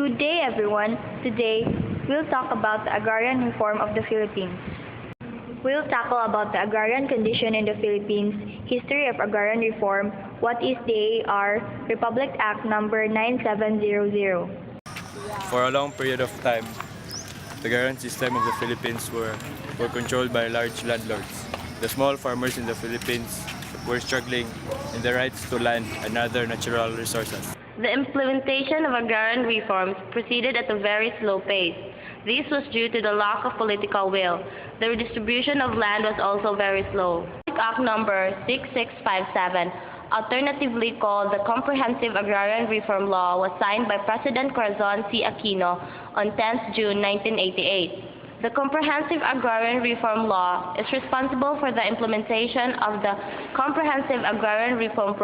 Good day, everyone. Today, we'll talk about the agrarian reform of the Philippines. We'll tackle about the agrarian condition in the Philippines, history of agrarian reform, what is the AR, Republic Act number 9700. For a long period of time, the agrarian system of the Philippines were controlled by large landlords. The small farmers in the Philippines were struggling in the rights to land and other natural resources. The implementation of agrarian reforms proceeded at a very slow pace. This was due to the lack of political will. The redistribution of land was also very slow. Act number 6657, alternatively called the Comprehensive Agrarian Reform Law, was signed by President Corazon C. Aquino on 10 June 1988. The Comprehensive Agrarian Reform Law is responsible for the implementation of the Comprehensive Agrarian Reform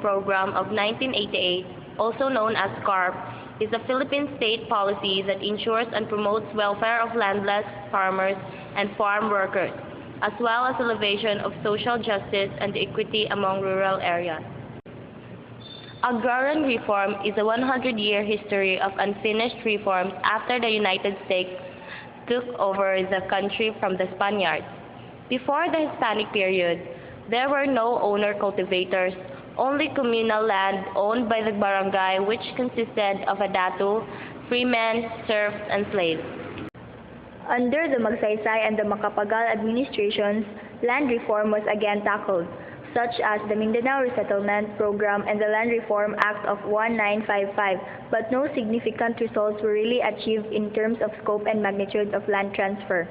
Program of 1988, also known as CARP, is a Philippine state policy that ensures and promotes welfare of landless farmers and farm workers, as well as elevation of social justice and equity among rural areas. Agrarian reform is a 100-year history of unfinished reforms after the United States took over the country from the Spaniards. Before the Hispanic period, there were no owner cultivators, only communal land owned by the barangay, which consisted of a datu, freemen, serfs, and slaves. Under the Magsaysay and the Macapagal administrations, land reform was again tackled, such as the Mindanao Resettlement Program and the Land Reform Act of 1955, but no significant results were really achieved in terms of scope and magnitude of land transfer.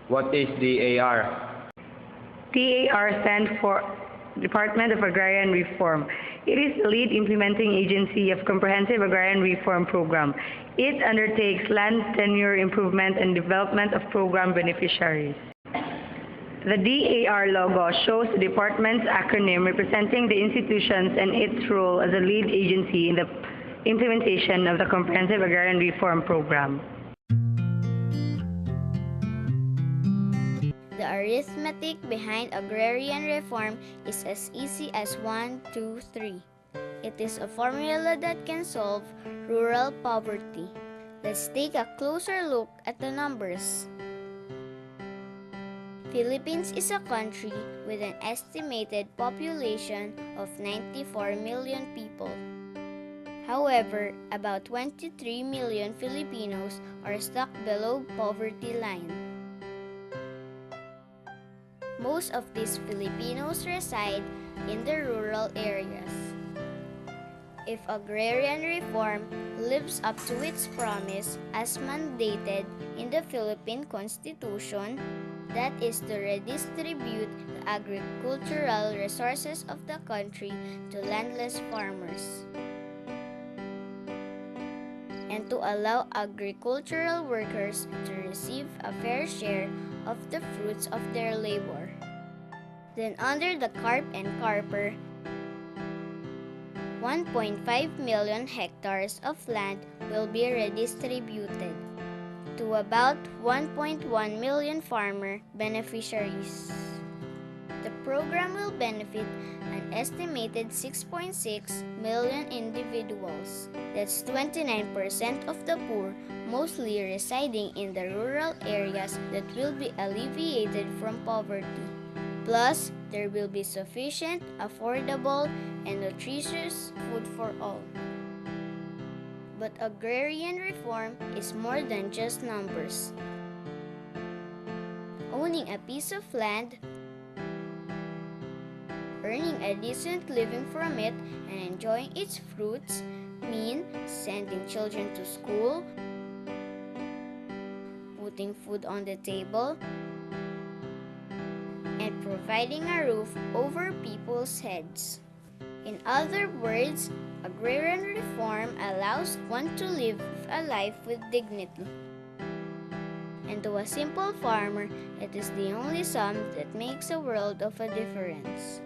What is the AR? DAR stands for Department of Agrarian Reform. It is the lead implementing agency of Comprehensive Agrarian Reform Program. It undertakes land tenure improvement and development of program beneficiaries. The DAR logo shows the department's acronym representing the institutions and its role as a lead agency in the implementation of the Comprehensive Agrarian Reform Program. The arithmetic behind agrarian reform is as easy as 1, 2, 3. It is a formula that can solve rural poverty. Let's take a closer look at the numbers. Philippines is a country with an estimated population of 94 million people. However, about 23 million Filipinos are stuck below poverty line. Most of these Filipinos reside in the rural areas. If agrarian reform lives up to its promise as mandated in the Philippine Constitution, that is to redistribute the agricultural resources of the country to landless farmers, and to allow agricultural workers to receive a fair share of the fruits of their labor. Then under the CARP and CARPER, 1.5 million hectares of land will be redistributed to about 1.1 million farmer beneficiaries. The program will benefit an estimated 6.6 million individuals. That's 29% of the poor, mostly residing in the rural areas, that will be alleviated from poverty. Plus, there will be sufficient, affordable, and nutritious food for all. But agrarian reform is more than just numbers. Owning a piece of land, earning a decent living from it, and enjoying its fruits mean sending children to school, putting food on the table, and providing a roof over people's heads. In other words, agrarian reform allows one to live a life with dignity. And to a simple farmer, it is the only sum that makes a world of a difference.